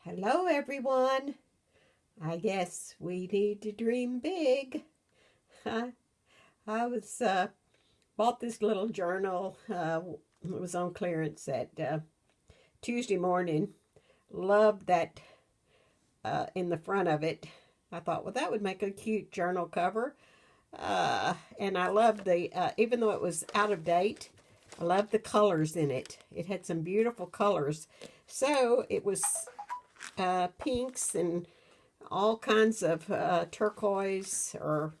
Hello, everyone. I guess we need to dream big. I was bought this little journal. It was on clearance at Tuesday morning. Loved that in the front of it. I thought, well, that would make a cute journal cover. And I loved even though it was out of date, I loved the colors in it. It had some beautiful colors. So it was pinks and all kinds of turquoise or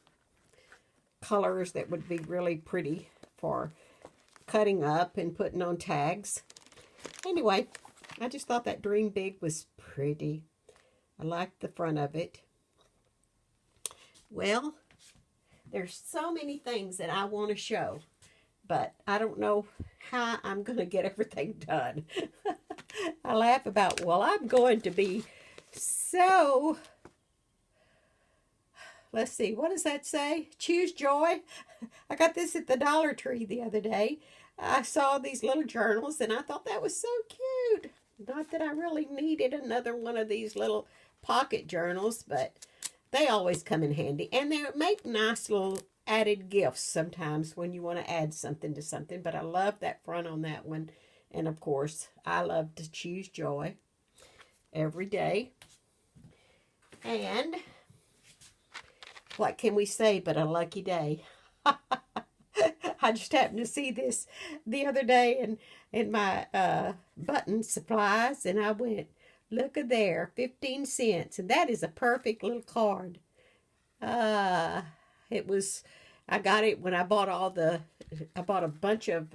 colors that would be really pretty for cutting up and putting on tags. Anyway, I just thought that Dream Big was pretty. I liked the front of it. Well, there's so many things that I want to show, but I don't know how I'm going to get everything done. I laugh about, well, I'm going to be so, let's see, what does that say? Choose joy. I got this at the Dollar Tree the other day. I saw these little journals and I thought that was so cute. Not that I really needed another one of these little pocket journals, but they always come in handy. And they make nice little added gifts sometimes when you want to add something to something. But I love that front on that one. And of course, I love to choose joy every day. And what can we say but a lucky day? I just happened to see this the other day in my button supplies, and I went, look at there, 15 cents. And that is a perfect little card. It was, I got it when I bought I bought a bunch of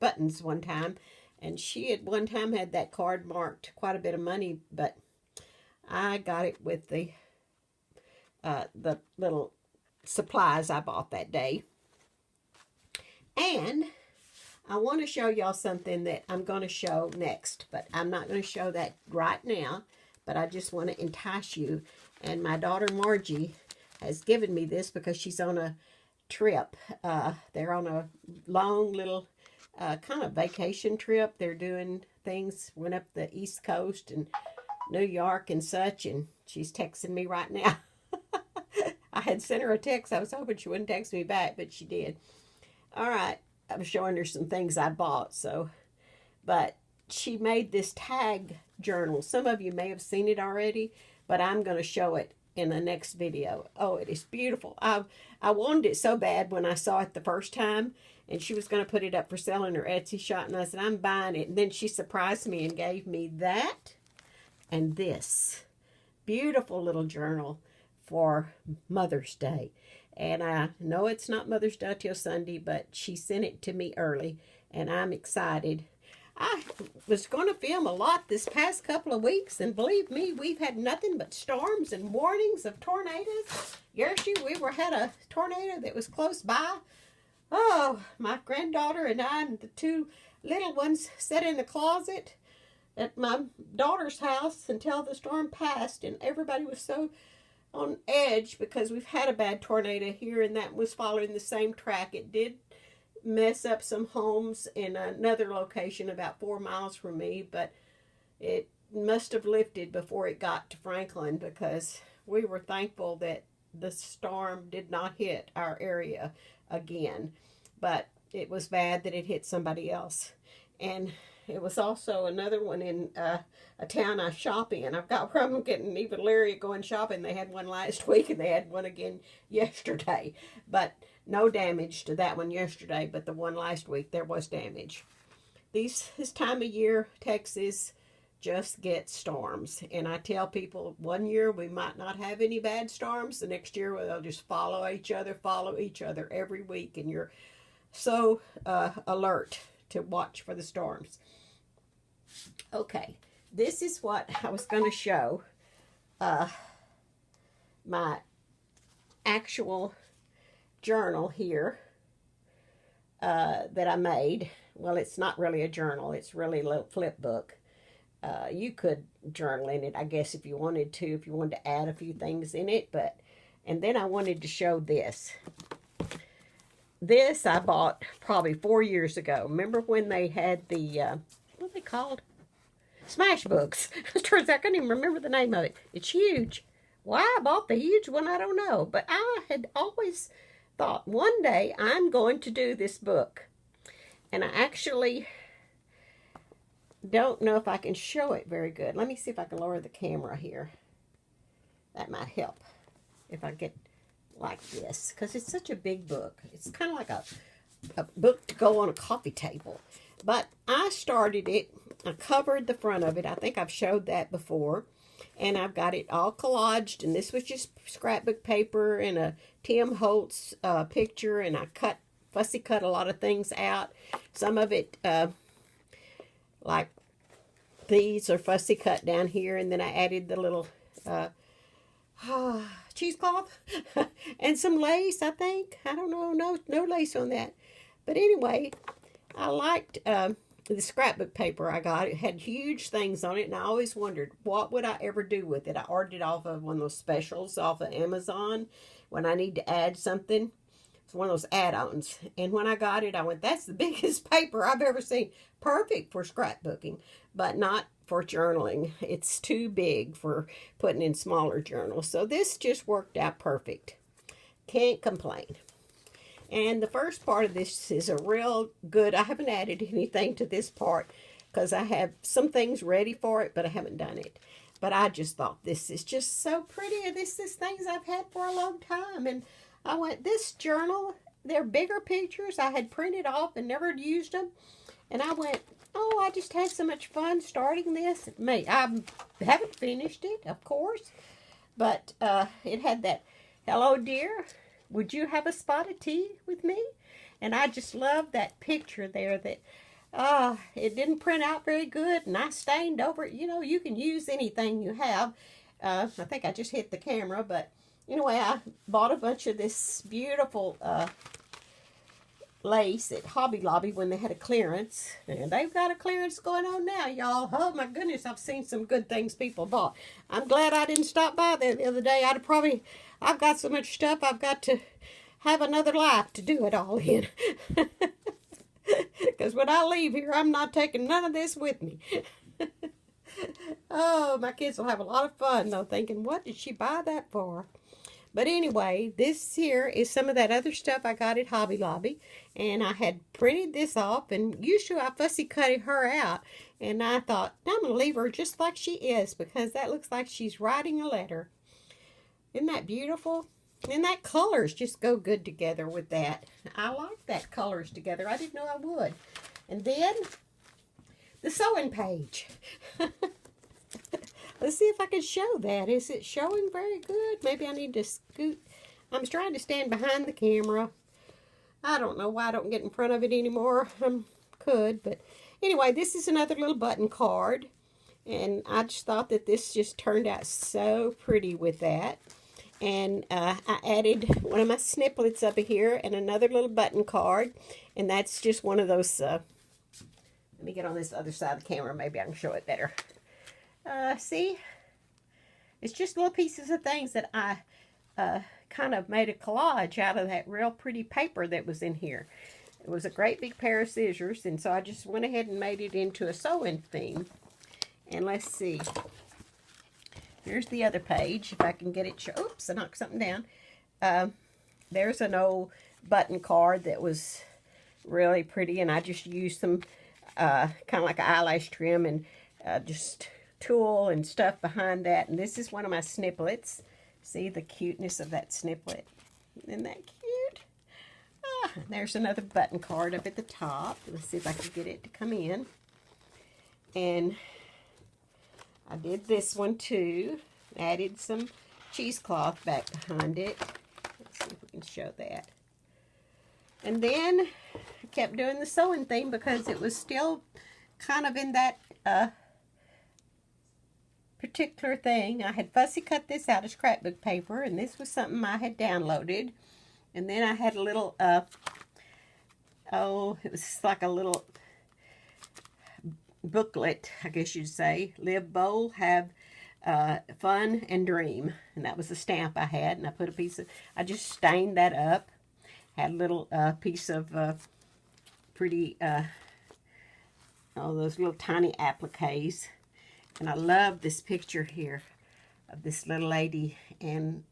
buttons one time. And she at one time had that card marked quite a bit of money, but I got it with the little supplies I bought that day. And I want to show y'all something that I'm going to show next, but I'm not going to show that right now, but I just want to entice you. And my daughter Margie has given me this because she's on a trip. They're on a long little kind of vacation trip. They're doing things, went up the East Coast and New York and such, and she's texting me right now. I had sent her a text. I was hoping she wouldn't text me back, but she did. All right, I was showing her some things I bought, but she made this tag journal. Some of you may have seen it already, but I'm going to show it in the next video. Oh, it is beautiful. I wanted it so bad when I saw it the first time, and she was going to put it up for sale in her Etsy shop, and I said, I'm buying it. And then she surprised me and gave me that and this beautiful little journal for Mother's Day. And I know it's not Mother's Day till Sunday, but she sent it to me early, and I'm excited. I was going to film a lot this past couple of weeks, and believe me, we've had nothing but storms and warnings of tornadoes. Yesterday, had a tornado that was close by. Oh, my granddaughter and I and the two little ones sat in the closet at my daughter's house until the storm passed, and everybody was so on edge because we've had a bad tornado here, and that was following the same track. It did mess up some homes in another location about 4 miles from me, but it must have lifted before it got to Franklin because we were thankful that the storm did not hit our area again. But it was bad that it hit somebody else. And it was also another one in a town I shop in. I've got where I'm getting even leery going shopping. They had one last week and they had one again yesterday. But no damage to that one yesterday, but the one last week there was damage. This time of year, Texas just gets storms. And I tell people, one year we might not have any bad storms. The next year they'll just follow each other every week. And you're so alert to watch for the storms. Okay, this is what I was going to show. My actual journal here that I made. Well, it's not really a journal. It's really a little flip book. You could journal in it, I guess, if you wanted to add a few things in it. And then I wanted to show this. This I bought probably 4 years ago. Remember when they had the, what are they called? Smash Books. Turns out I couldn't even remember the name of it. It's huge. Why I bought the huge one, I don't know. But I had always thought one day I'm going to do this book. And I actually don't know if I can show it very good. Let me see if I can lower the camera here. That might help if I get like this, because it's such a big book. It's kind of like a book to go on a coffee table. But I started it. I covered the front of it. I think I've showed that before. And I've got it all collaged. And this was just scrapbook paper and a Tim Holtz picture. And I fussy cut a lot of things out. Some of it, like these are fussy cut down here. And then I added the little cheesecloth and some lace, I think. I don't know. No lace on that. But anyway, I liked the scrapbook paper I got. It had huge things on it, and I always wondered, what would I ever do with it? I ordered it off of one of those specials off of Amazon when I need to add something. It's one of those add-ons. And when I got it, I went, that's the biggest paper I've ever seen. Perfect for scrapbooking, but not for journaling. It's too big for putting in smaller journals. So this just worked out perfect. Can't complain. And the first part of this is a real good, I haven't added anything to this part because I have some things ready for it, but I haven't done it. But I just thought this is just so pretty. This is things I've had for a long time. And I went, this journal, they're bigger pictures I had printed off and never used them. And I went, oh, I just had so much fun starting this. I haven't finished it, of course. But it had that, hello, dear. Would you have a spot of tea with me? And I just love that picture there that it didn't print out very good, and I stained over it. You know, you can use anything you have. I think I just hit the camera, but anyway, I bought a bunch of this beautiful lace at Hobby Lobby when they had a clearance. And they've got a clearance going on now, y'all. Oh, my goodness, I've seen some good things people bought. I'm glad I didn't stop by there the other day. I've got so much stuff, I've got to have another life to do it all in. Because when I leave here, I'm not taking none of this with me. Oh, my kids will have a lot of fun, though, thinking, what did she buy that for? But anyway, this here is some of that other stuff I got at Hobby Lobby. And I had printed this off, and usually I fussy cut her out. And I thought, I'm going to leave her just like she is, because that looks like she's writing a letter. Isn't that beautiful? And that colors just go good together with that. I like that colors together. I didn't know I would. And then the sewing page. Let's see if I can show that. Is it showing very good? Maybe I need to scoot. I'm trying to stand behind the camera. I don't know why I don't get in front of it anymore. I could, but anyway, this is another little button card. And I just thought that this just turned out so pretty with that. And I added one of my snippets up here and another little button card. And that's just one of those, let me get on this other side of the camera. Maybe I can show it better. See? It's just little pieces of things that I kind of made a collage out of that real pretty paper that was in here. It was a great big pair of scissors. And so I just went ahead and made it into a sewing theme. And let's see. Here's the other page, if I can get it. Oops, I knocked something down. There's an old button card that was really pretty, and I just used some kind of like an eyelash trim and just tulle and stuff behind that. And this is one of my snippets. See the cuteness of that sniplet? Isn't that cute? There's another button card up at the top. Let's see if I can get it to come in. And I did this one too. Added some cheesecloth back behind it. Let's see if we can show that. And then I kept doing the sewing theme because it was still kind of in that particular thing. I had fussy cut this out of scrapbook paper, and this was something I had downloaded. And then I had a little, it was like a little booklet, I guess you'd say. Live bold, have fun, and dream. And that was the stamp I had. And I put a piece of, I just stained that up. Had a little piece of pretty, those little tiny appliques. And I love this picture here of this little lady, and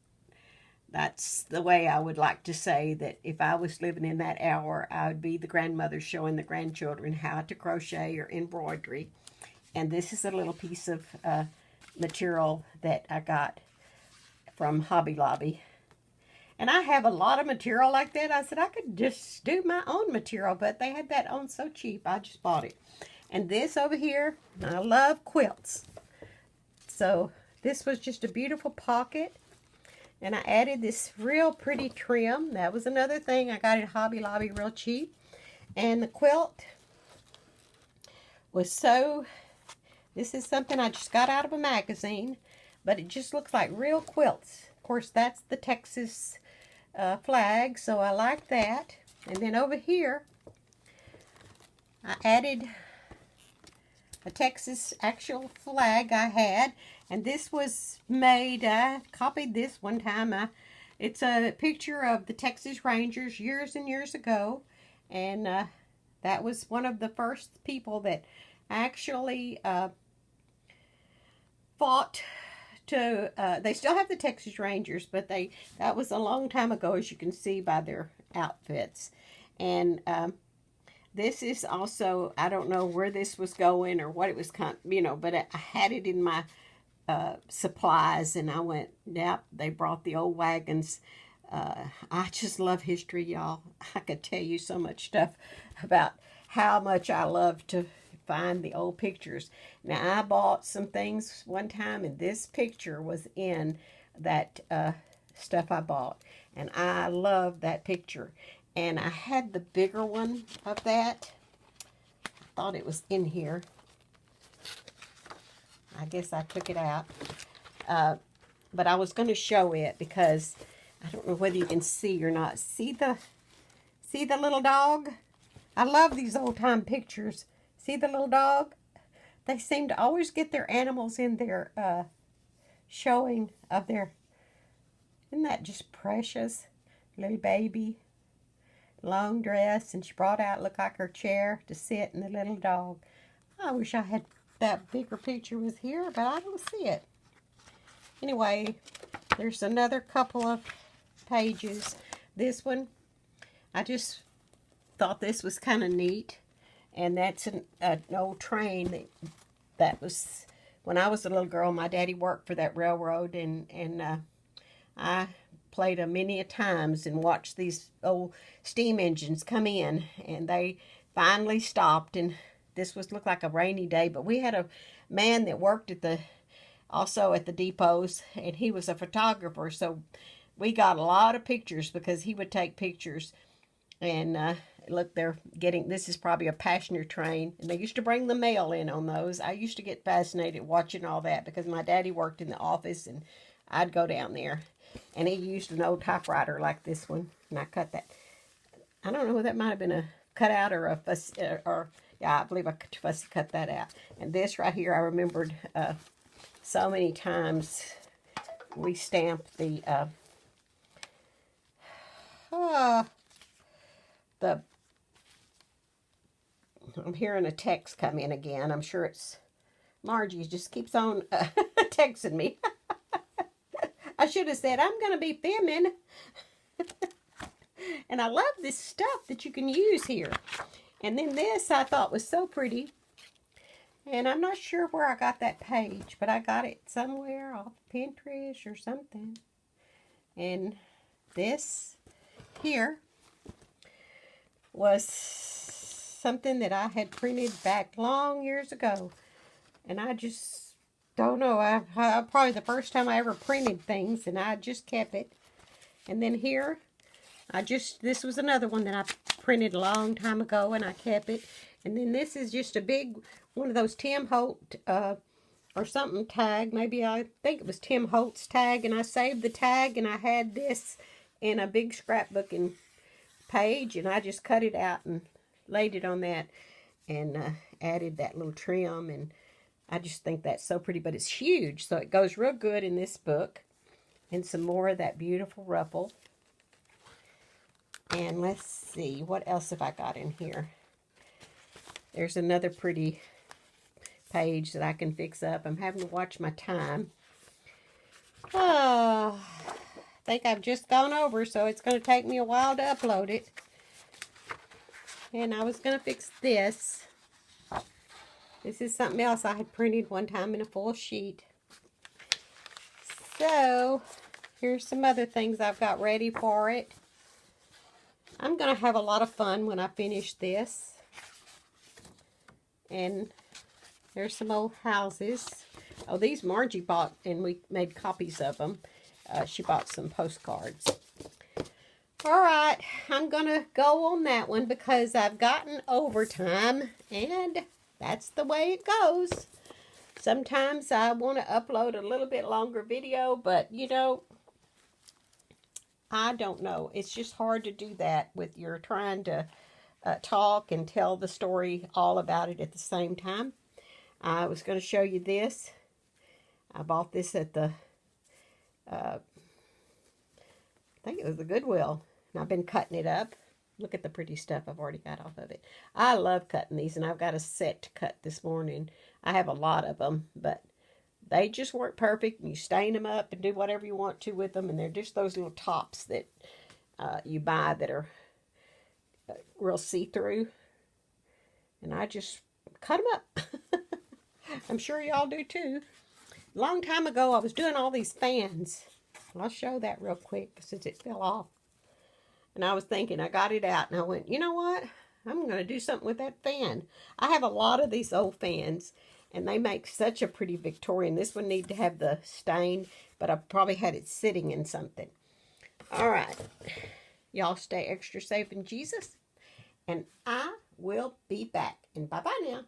that's the way I would like to say that if I was living in that hour, I would be the grandmother showing the grandchildren how to crochet or embroidery. And this is a little piece of material that I got from Hobby Lobby. And I have a lot of material like that. I said I could just do my own material, but they had that on so cheap, I just bought it. And this over here, I love quilts. So this was just a beautiful pocket. And I added this real pretty trim. That was another thing. I got at Hobby Lobby real cheap. And the quilt was so... This is something I just got out of a magazine. But it just looks like real quilts. Of course, that's the Texas flag. So I like that. And then over here, I added a Texas actual flag I had. And this was made, I copied this one time. It's a picture of the Texas Rangers years and years ago. And that was one of the first people that actually fought to, they still have the Texas Rangers, but that was a long time ago, as you can see by their outfits. And this is also, I don't know where this was going or what it was, but I had it in my supplies, and I went, yep, they brought the old wagons. I just love history, y'all. I could tell you so much stuff about how much I love to find the old pictures. Now, I bought some things one time, and this picture was in that stuff I bought, and I love that picture. And I had the bigger one of that. I thought it was in here. I guess I took it out. But I was going to show it because I don't know whether you can see or not. See the little dog? I love these old-time pictures. See the little dog? They seem to always get their animals in their showing of their... Isn't that just precious? Little baby. Long dress. And she brought out, looked like her chair to sit, and the little dog. I wish I had... that bigger picture was here, but I don't see it. Anyway, there's another couple of pages. This one, I just thought this was kind of neat. And that's an old train that was, when I was a little girl, my daddy worked for that railroad, and I played many a times and watched these old steam engines come in, and they finally stopped, and this looked like a rainy day, but we had a man that worked also at the depots, and he was a photographer, so we got a lot of pictures because he would take pictures. And look, this is probably a passenger train, and they used to bring the mail in on those. I used to get fascinated watching all that because my daddy worked in the office, and I'd go down there, and he used an old typewriter like this one, and I cut that. I don't know, that might have been a cutout or a fuss, yeah, I believe I fussy cut that out. And this right here, I remembered so many times we stamped I'm hearing a text come in again. I'm sure it's Margie just keeps on texting me. I should have said, I'm going to be filming. And I love this stuff that you can use here. And then this I thought was so pretty. And I'm not sure where I got that page, but I got it somewhere off Pinterest or something. And this here was something that I had printed back long years ago. And I just don't know. Probably the first time I ever printed things, and I just kept it. And then here, this was another one that I printed a long time ago, and I kept it. And then this is just a big, one of those Tim Holt or something tag. Maybe I think it was Tim Holtz tag, and I saved the tag, and I had this in a big scrapbooking page, and I just cut it out and laid it on that and added that little trim, and I just think that's so pretty, but it's huge, so it goes real good in this book. And some more of that beautiful ruffle. And let's see, what else have I got in here? There's another pretty page that I can fix up. I'm having to watch my time. Oh, I think I've just gone over, so it's going to take me a while to upload it. And I was going to fix this. This is something else I had printed one time in a full sheet. So, here's some other things I've got ready for it. I'm going to have a lot of fun when I finish this. And there's some old houses. Oh, these Margie bought, and we made copies of them. She bought some postcards. All right, I'm going to go on that one because I've gotten overtime, and that's the way it goes. Sometimes I want to upload a little bit longer video, but, you know, I don't know. It's just hard to do that with you're trying to talk and tell the story all about it at the same time. I was going to show you this. I bought this at the, I think it was the Goodwill. And I've been cutting it up. Look at the pretty stuff I've already got off of it. I love cutting these, and I've got a set to cut this morning. I have a lot of them, but they just work perfect. And you stain them up and do whatever you want to with them. And they're just those little tops that you buy that are real see-through. And I just cut them up. I'm sure y'all do too. A long time ago, I was doing all these fans. I'll show that real quick since it fell off. And I was thinking, I got it out, and I went, you know what? I'm going to do something with that fan. I have a lot of these old fans, and they make such a pretty Victorian. This one need to have the stain, but I probably had it sitting in something. All right. Y'all stay extra safe in Jesus, and I will be back. And bye-bye now.